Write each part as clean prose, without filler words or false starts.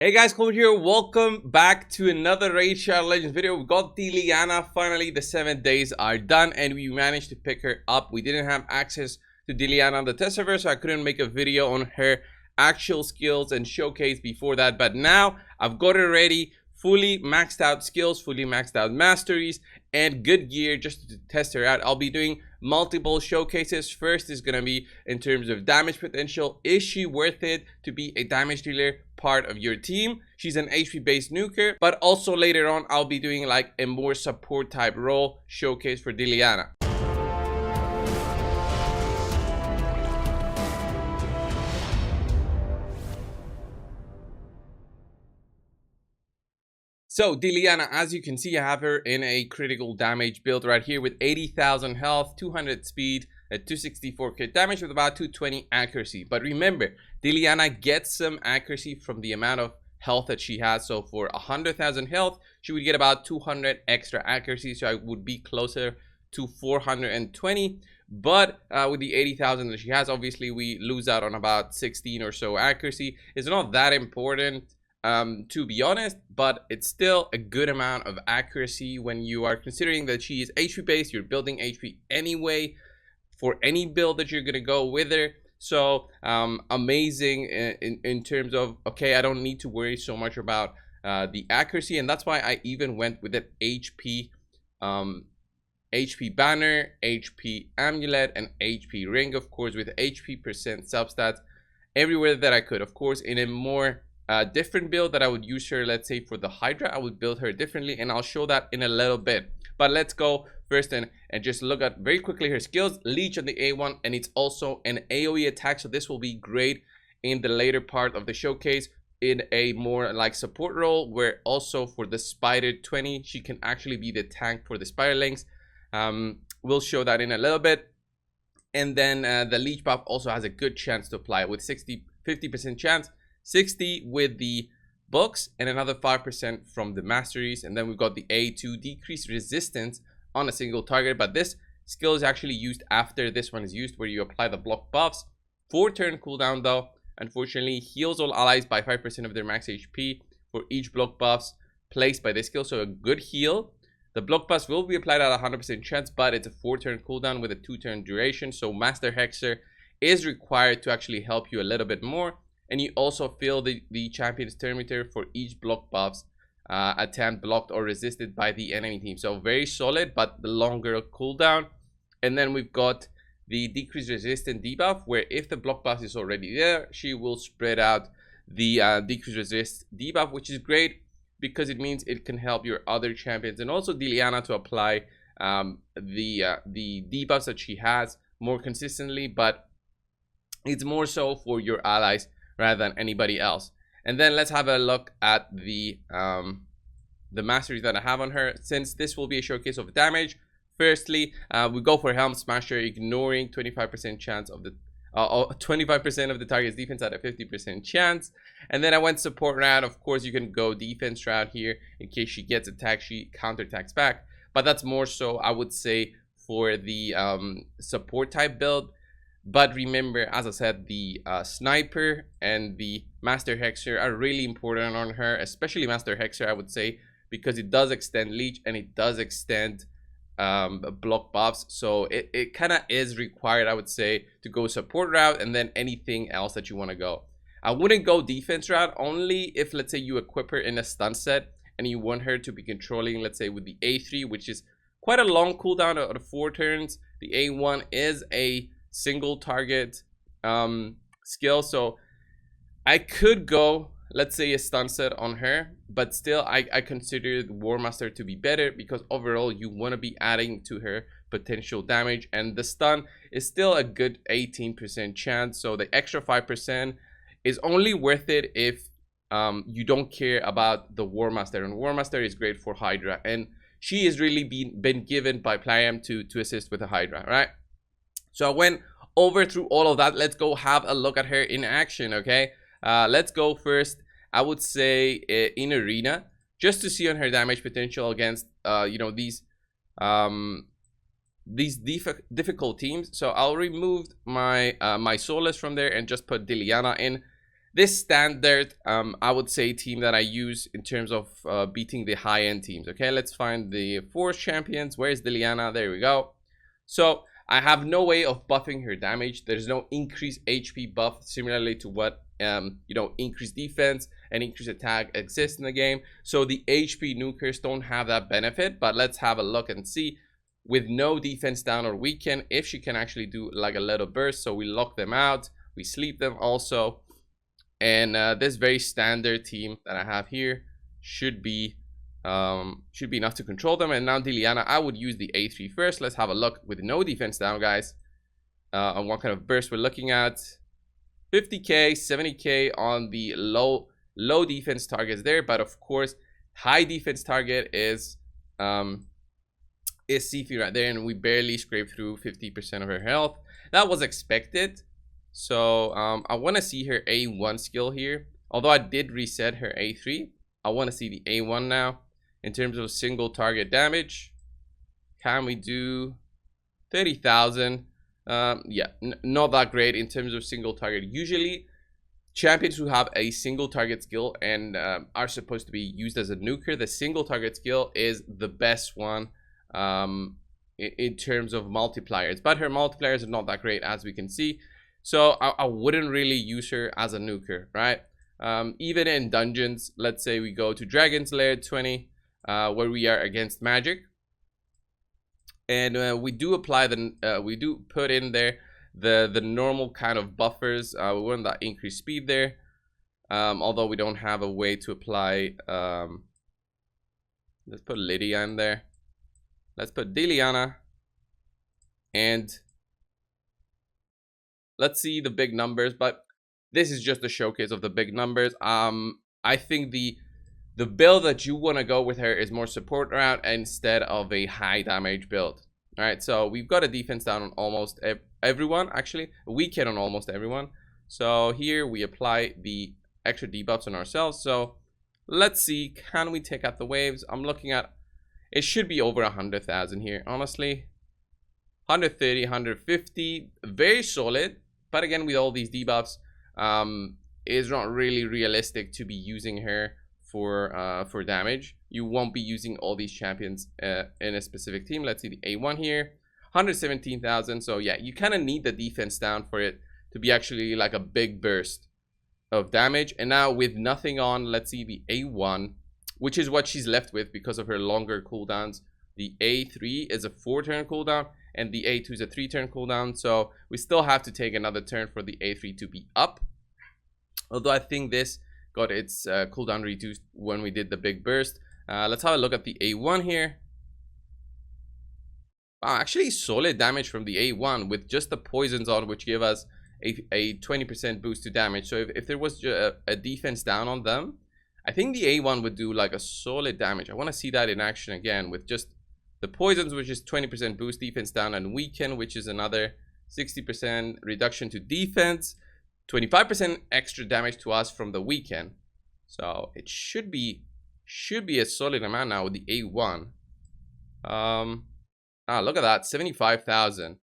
Hey guys, Cold here. Welcome back to another Raid Shadow Legends video. We got Deliana. Finally, the 7 days are done and we managed to pick her up. We didn't have access to Deliana on the test server, so I couldn't make a video on her actual skills and showcase before that. But now I've got her ready, fully maxed out skills, fully maxed out masteries, and good gear just to test her out. I'll be doing multiple showcases. First is gonna be in terms of damage potential. Is she worth it to be a damage dealer part of your team? She's an HP based nuker, but also later on I'll be doing like a more support type role showcase for Deliana. So Deliana, as you can see, I have her in a critical damage build right here with 80,000 health, 200 speed, a 264 crit damage with about 220 accuracy. But remember, Deliana gets some accuracy from the amount of health that she has. So for 100,000 health, she would get about 200 extra accuracy. So I would be closer to 420. But with the 80,000 that she has, obviously we lose out on about 16 or so accuracy. It's not that important, to be honest, but it's still a good amount of accuracy when you are considering that she is HP based. You're building HP anyway for any build that you're gonna go with her. So amazing in terms of, okay, I don't need to worry so much about the accuracy, and that's why I even went with that HP banner, HP amulet, and HP ring, of course, with HP percent substats everywhere that I could. Of course, in a more different build that I would use her, let's say for the Hydra, I would build her differently, and I'll show that in a little bit. But let's go first and just look at very quickly her skills. Leech on the A1, and it's also an AoE attack, so this will be great in the later part of the showcase in a more like support role, where also for the Spider 20, she can actually be the tank for the Spiderlings. We'll show that in a little bit. And then the Leech buff also has a good chance to apply with 50% chance, 60 with the books, and another 5% from the masteries. And then we've got the A2, decreased resistance on a single target, but this skill is actually used after this one is used, where you apply the block buffs. 4-turn cooldown though, unfortunately, heals all allies by 5% of their max HP for each block buffs placed by this skill, so a good heal. The block buffs will be applied at 100% chance, but it's a 4-turn cooldown with a 2-turn duration, so Master Hexer is required to actually help you a little bit more. And you also fill the champion's turn meter for each block buffs attempt blocked or resisted by the enemy team. So very solid, but the longer cooldown. And then we've got the decreased resistance debuff, where if the block buff is already there, she will spread out the decreased resist debuff, which is great because it means it can help your other champions and also Deliana to apply the debuffs that she has more consistently, but it's more so for your allies rather than anybody else. And then let's have a look at the masteries that I have on her, since this will be a showcase of damage. Firstly, we go for Helm Smasher, ignoring 25% chance of the 25% of the target's defense at a 50% chance. And then I went support route. Of course, you can go defense route here in case she gets attacked, she counterattacks back, but that's more so, I would say, for the support type build. But remember, as I said, the sniper and the Master Hexer are really important on her, especially Master Hexer, I would say, because it does extend leech and it does extend block buffs. So it kind of is required, I would say, to go support route and then anything else that you want to go. I wouldn't go defense route, only if, let's say, you equip her in a stun set and you want her to be controlling, let's say, with the A3, which is quite a long cooldown of 4 turns. The A1 is a single target skill, so I could go, let's say, a stun set on her, but still I consider the War Master to be better because overall you want to be adding to her potential damage, and the stun is still a good 18% chance, so the extra 5% is only worth it if you don't care about the War Master. And War Master is great for Hydra, and she is really been given by Playam to assist with the Hydra, right? So I went over through all of that. Let's go have a look at her in action, okay? Let's go first, I would say, in arena, just to see on her damage potential against you know, these difficult teams. So I'll remove my my Soulless from there and just put Deliana in. this standard, I would say, team that I use in terms of beating the high-end teams. Okay, let's find the force champions. Where's Deliana? There we go. So I have no way of buffing her damage. There's no increased HP buff similarly to what increased defense and increased attack exists in the game. So the HP nukers don't have that benefit. But let's have a look and see, with no defense down or weaken, if she can actually do like a little burst. So we lock them out, we sleep them also. And this very standard team that I have here should be enough to control them. And now Deliana, I would use the A3 first. Let's have a look with no defense down, guys, on what kind of burst we're looking at. 50k, 70k on the low defense targets there, but of course high defense target is Sifi right there, and we barely scraped through 50% of her health. That was expected. So I want to see her A1 skill here. Although I did reset her A3, I want to see the A1 now. In terms of single target damage, can we do 30,000? Yeah, not that great in terms of single target. Usually champions who have a single target skill and are supposed to be used as a nuker, the single target skill is the best one in terms of multipliers. But her multipliers are not that great, as we can see. So I wouldn't really use her as a nuker, right? Even in dungeons, let's say we go to Dragon's Lair 20, where we are against magic, and we do apply we do put in there the normal kind of buffers. We want that increased speed there, although we don't have a way to apply. Let's put Lydia in there. Let's put Deliana, and let's see the big numbers. But this is just a showcase of the big numbers. I think the build that you want to go with her is more support route instead of a high damage build. All right, so we've got a defense down on almost everyone. Actually, a weaken on almost everyone. So here we apply the extra debuffs on ourselves. So let's see, can we take out the waves? I'm looking at, it should be over 100,000 here, honestly. 130, 150, very solid. But again, with all these debuffs, it's not really realistic to be using her for damage. You won't be using all these champions in a specific team. Let's see the A1 here, 117,000. So yeah, you kind of need the defense down for it to be actually like a big burst of damage. And now with nothing on, let's see the A1, which is what she's left with because of her longer cooldowns. The A3 is a 4-turn cooldown, and the A2 is a 3-turn cooldown. So we still have to take another turn for the A3 to be up. Although I think this got its cooldown reduced when we did the big burst. Let's have a look at the A1 here. Wow, actually solid damage from the A1 with just the poisons on, which give us a 20% boost to damage. So if there was a defense down on them, I think the A1 would do like a solid damage. I want to see that in action again with just the poisons, which is 20% boost defense down, and weaken, which is another 60% reduction to defense, 25% extra damage to us from the weaken. So it should be a solid amount now with the A1. Look at that, 75,000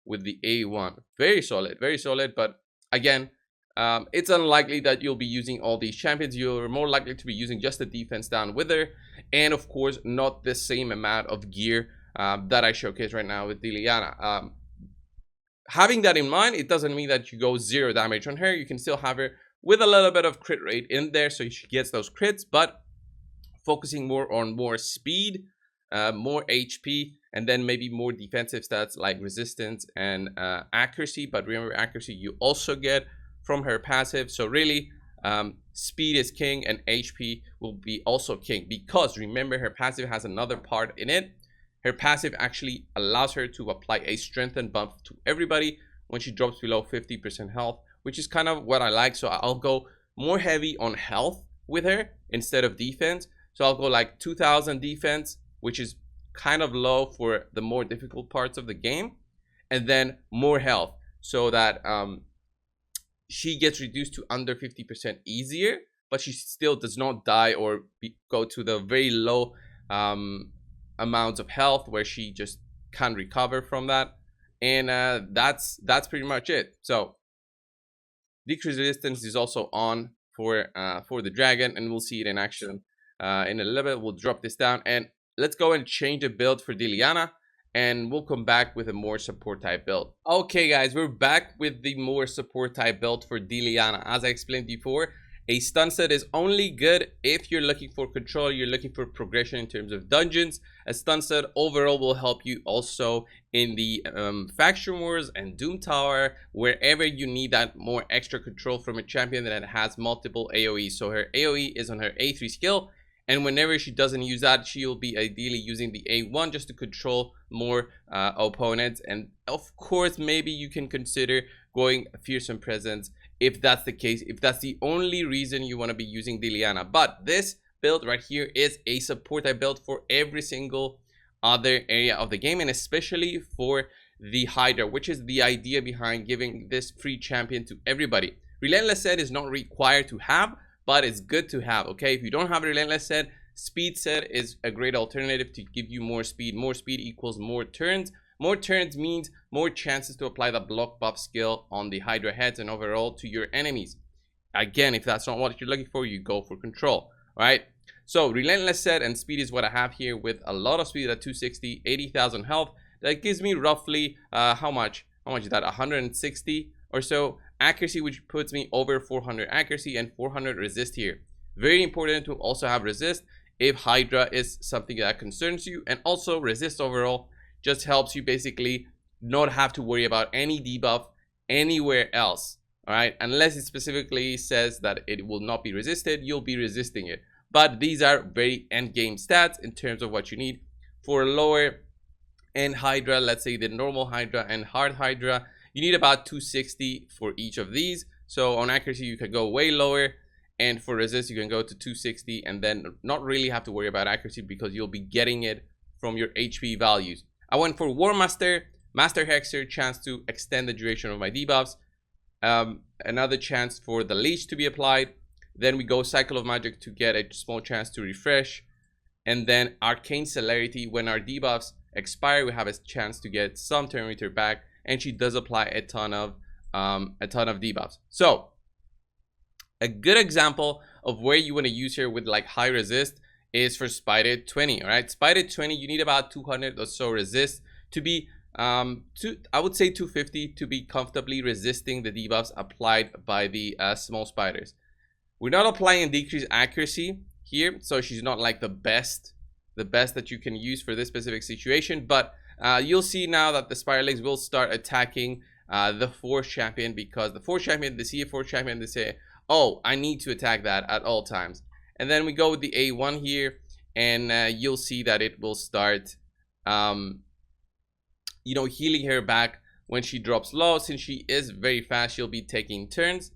with the A1. Very solid. But again, it's unlikely that you'll be using all these champions. You're more likely to be using just the defense down with her, and of course not the same amount of gear that I showcase right now with Deliana. Having that in mind, it doesn't mean that you go 0 damage on her. You can still have her with a little bit of crit rate in there, so she gets those crits, but focusing more on more speed, more HP, and then maybe more defensive stats like resistance and accuracy. But remember, accuracy you also get from her passive. So really, speed is king, and HP will be also king, because remember, her passive has another part in it. Her passive actually allows her to apply a strengthen buff to everybody when she drops below 50% health, which is kind of what I like. So I'll go more heavy on health with her instead of defense. So I'll go like 2,000 defense, which is kind of low for the more difficult parts of the game, and then more health so that she gets reduced to under 50% easier, but she still does not die or go to the very low amounts of health where she just can't recover from that. And that's pretty much it. So Decrease resistance is also on for the dragon, and we'll see it in action in a little bit. We'll drop this down and let's go and change the build for Deliana, and we'll come back with a more support type build. Okay guys, we're back with the more support type build for Deliana. As I explained before, a stun set is only good if you're looking for control, you're looking for progression in terms of dungeons. A stun set overall will help you also in the faction wars and Doom Tower, wherever you need that more extra control from a champion that has multiple AoE. So her AoE is on her A3 skill, and whenever she doesn't use that, she'll be ideally using the A1 just to control more opponents. And of course, maybe you can consider going Fearsome Presence if that's the case, if that's the only reason you want to be using Deliana. But this build right here is a support type build for every single other area of the game, and especially for the Hydra, which is the idea behind giving this free champion to everybody. Relentless Set is not required to have, but it's good to have. Okay, if you don't have a Relentless Set, Speed Set is a great alternative to give you more speed. More speed equals more turns. More turns means more chances to apply the block buff skill on the Hydra heads and overall to your enemies. Again, if that's not what you're looking for, you go for control. All right, so Relentless Set and speed is what I have here, with a lot of speed at 260, 80,000 health. That gives me roughly how much is that, 160 or so accuracy, which puts me over 400 accuracy and 400 resist here. Very important to also have resist if Hydra is something that concerns you, and also resist overall just helps you basically not have to worry about any debuff anywhere else. All right, unless it specifically says that it will not be resisted, you'll be resisting it. But these are very end game stats in terms of what you need for a lower end Hydra. Let's say the normal Hydra and hard Hydra, you need about 260 for each of these. So on accuracy you can go way lower, and for resist you can go to 260 and then not really have to worry about accuracy because you'll be getting it from your HP values. I went for War Master, Master Hexer, chance to extend the duration of my debuffs. Another chance for the Leech to be applied. Then we go Cycle of Magic to get a small chance to refresh. And then Arcane Celerity, when our debuffs expire, we have a chance to get some turn meter back. And she does apply a ton of debuffs. So a good example of where you want to use her with like high resist is for Spider 20. All right, Spider 20, you need about 200 or so resist to be I would say 250 to be comfortably resisting the debuffs applied by the small spiders. We're not applying decreased accuracy here, so she's not like the best that you can use for this specific situation. But you'll see now that the spider legs will start attacking the Force champion, because the Force champion, they see a Force champion, they say, oh, I need to attack that at all times. And then we go with the A1 here, and you'll see that it will start, you know, healing her back when she drops low. Since she is very fast, she'll be taking turns.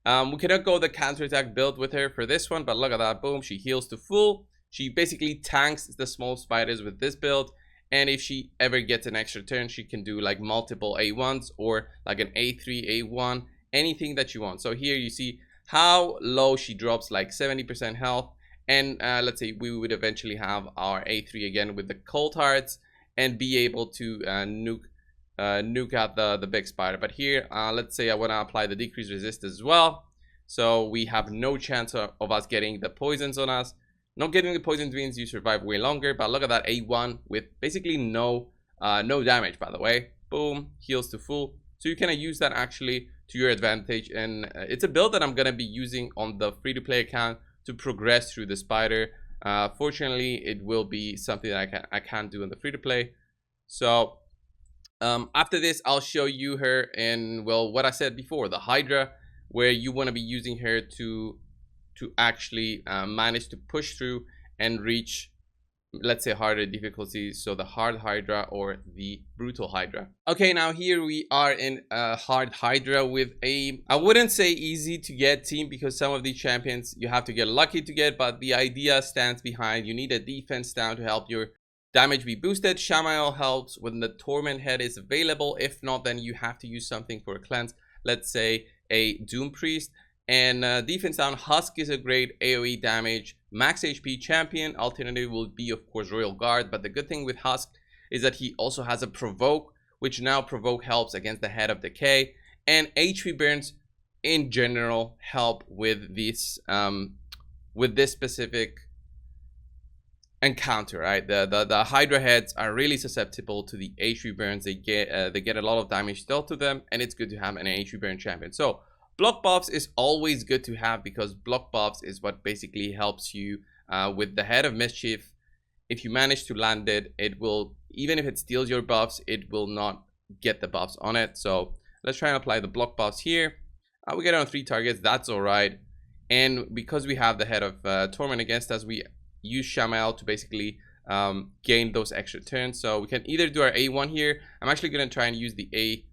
We cannot go the counterattack build with her for this one, but look at that, boom, she heals to full. She basically tanks the small spiders with this build, and if she ever gets an extra turn, she can do like multiple A1s or like an A3, A1, anything that you want. So here you see how low she drops, like 70% health, and let's say we would eventually have our A3 again with the cold hearts and be able to nuke out the big spider. But here let's say I want to apply the decreased resist as well, so we have no chance of us getting the poisons on us. Not getting the poisons means you survive way longer, but look at that A1 with basically no damage, by the way. Boom, heals to full. So you can use that actually to your advantage, and it's a build that I'm gonna be using on the free-to-play account to progress through the spider. Fortunately, it will be something that I can't do on the free-to-play. So after this, I'll show you her in, well, what I said before, the Hydra, where you want to be using her to actually manage to push through and reach, let's say, harder difficulties. So the hard Hydra or the brutal Hydra. Okay, now here we are in a hard Hydra with a, I wouldn't say easy to get team, because some of these champions you have to get lucky to get, but the idea stands behind. You need a defense down to help your damage be boosted. Shamael helps when the Torment head is available. If not, then you have to use something for a cleanse, let's say a Doom Priest. And defense down, Husk is a great AoE damage max HP champion. Alternative will be, of course, Royal Guard, but the good thing with Husk is that he also has a Provoke, which now Provoke helps against the Head of Decay. And HP burns in general help with this specific encounter, right? The Hydra heads are really susceptible to the HP burns. They get a lot of damage dealt to them, and it's good to have an HP burn champion. So block buffs is always good to have, because block buffs is what basically helps you with the Head of Mischief. If you manage to land it, it will, even if it steals your buffs, it will not get the buffs on it. So let's try and apply the block buffs here. We get it on 3 targets, that's all right. And because we have the Head of Torment against us, we use Shamael to basically gain those extra turns. So we can either do our A1 here. I'm actually going to try and use the A,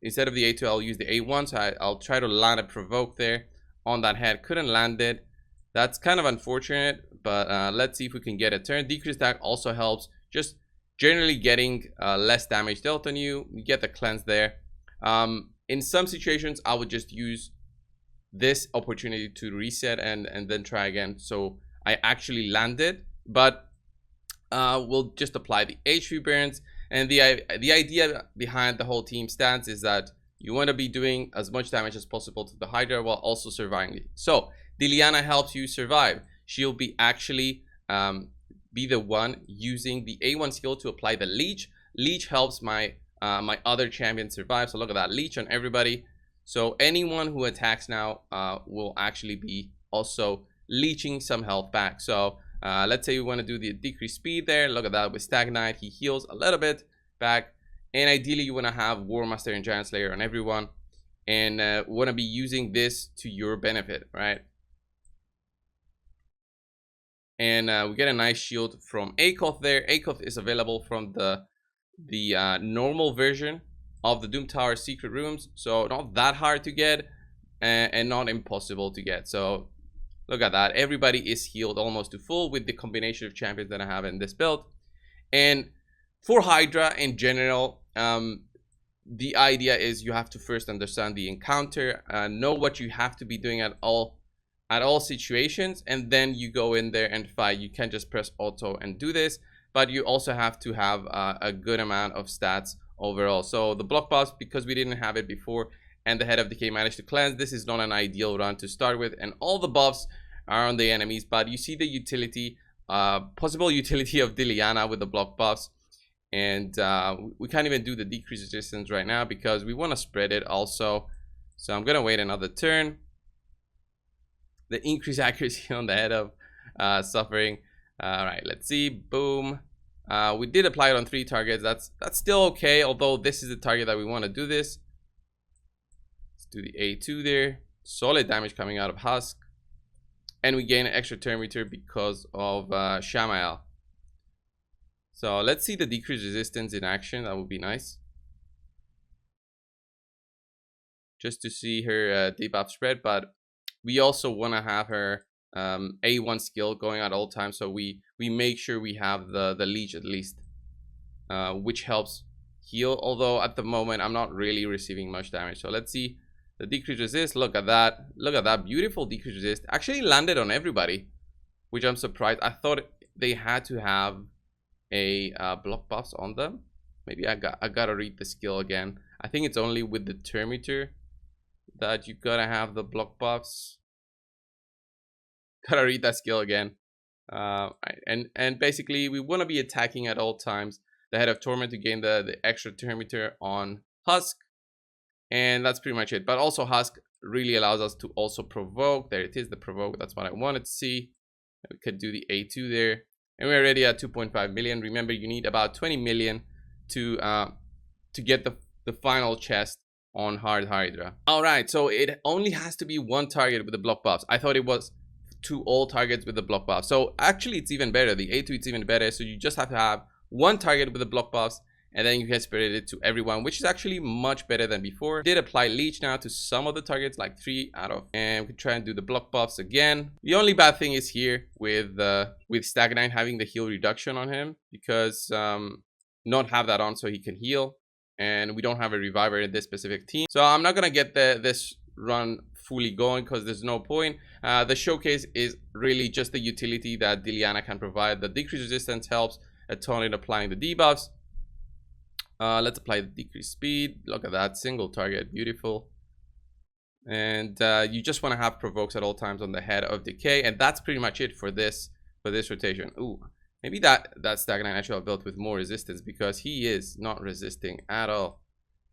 instead of the A2, I'll use the A1. So I'll try to land a provoke there on that head. Couldn't land it. That's kind of unfortunate, but let's see if we can get a turn. Decrease attack also helps, just generally getting less damage dealt on you. You get the cleanse there. In some situations, I would just use this opportunity to reset and then try again. So I actually landed, but we'll just apply the HP burns. And the idea behind the whole team stance is that you want to be doing as much damage as possible to the Hydra while also surviving. So Deliana helps you survive. She'll be actually be the one using the A1 skill to apply the leech. Leech helps my my other champion survive. So look at that, leech on everybody. So anyone who attacks now will actually be also leeching some health back. So let's say we want to do the decreased speed there. Look at that, with Stagnite, he heals a little bit back. And ideally, you want to have War Master and Giant Slayer on everyone, and want to be using this to your benefit, right? And we get a nice shield from Akoth there. Akoth is available from the normal version of the Doom Tower secret rooms, so not that hard to get and not impossible to get. So look at that, everybody is healed almost to full with the combination of champions that I have in this build. And for Hydra in general, the idea is you have to first understand the encounter, know what you have to be doing at all situations, and then you go in there and fight. You can't just press auto and do this, but you also have to have a good amount of stats overall. So the block buffs, because we didn't have it before and the Head of Decay managed to cleanse, this is not an ideal run to start with, and all the buffs are on the enemies. But you see the utility, possible utility of Deliana with the block buffs. And we can't even do the decreased resistance right now because we want to spread it also. So I'm gonna wait another turn. The increased accuracy on the Head of Suffering. All right, let's see. Boom. We did apply it on 3 targets. That's still okay, although this is the target that we want to do this. Let's do the A2 there. Solid damage coming out of Husk, and we gain an extra turn meter because of Shamael. So let's see the decreased resistance in action. That would be nice, just to see her debuff spread. But we also want to have her A1 skill going at all times, so we make sure we have the leech at least, which helps heal, although at the moment I'm not really receiving much damage. So let's see the decreased resist. Look at that beautiful decreased resist. Actually landed on everybody, which I'm surprised. I thought they had to have a block buffs on them. Maybe I gotta read the skill again. I think it's only with the turn meter that you gotta have the block buffs. Gotta read that skill again. Right. And basically we want to be attacking at all times the Head of Torment to gain the extra turn meter on Husk, and that's pretty much it. But also Husk really allows us to also provoke. There it is, the provoke. That's what I wanted to see. We could do the A2 there, and we're already at 2.5 million. Remember, you need about 20 million to get the final chest on Hard Hydra. All right, so it only has to be 1 target with the block buffs. I thought it was 2 all targets with the block buff. So actually it's even better. The A2, it's even better. So you just have to have 1 target with the block buffs, and then you can spread it to everyone, which is actually much better than before. Did apply leech now to some of the targets, like 3 out of, and we can try and do the block buffs again. The only bad thing is here with Stagnite having the heal reduction on him, because not have that on so he can heal, and we don't have a reviver in this specific team. So I'm not gonna get this run fully going because there's no point. The showcase is really just the utility that Deliana can provide. The decreased resistance helps a ton in applying the debuffs. Let's apply the decreased speed. Look at that, single target, beautiful. And you just want to have provokes at all times on the head of decay, and that's pretty much it for this rotation. Ooh, maybe that stagnant actually built with more resistance, because he is not resisting at all,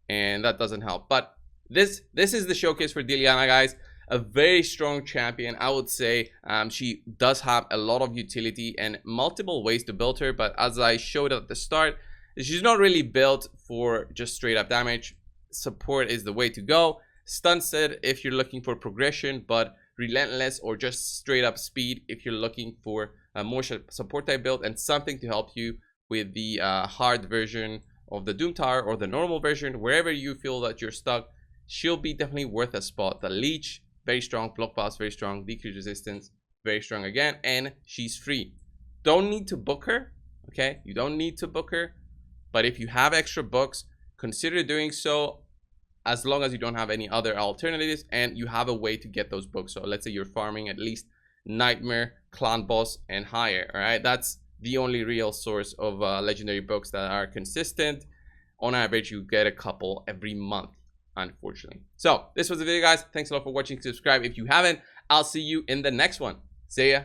and that doesn't help. But this is the showcase for Deliana, guys. A very strong champion, I would say. She does have a lot of utility and multiple ways to build her, but as I showed at the start, she's not really built for just straight up damage. Support is the way to go. Stun set if you're looking for progression, but relentless or just straight up speed if you're looking for a more support type build and something to help you with the hard version of the Doom Tower or the normal version. Wherever you feel that you're stuck, she'll be definitely worth a spot. The Leech, very strong. Block Pass, very strong. Decrease resistance, very strong again. And she's free. Don't need to book her, okay? You don't need to book her. But if you have extra books, consider doing so, as long as you don't have any other alternatives and you have a way to get those books. So let's say you're farming at least Nightmare, Clan Boss, and higher. All right, that's the only real source of legendary books that are consistent. On average, you get a couple every month, unfortunately. So this was the video, guys. Thanks a lot for watching. Subscribe if you haven't. I'll see you in the next one. See ya.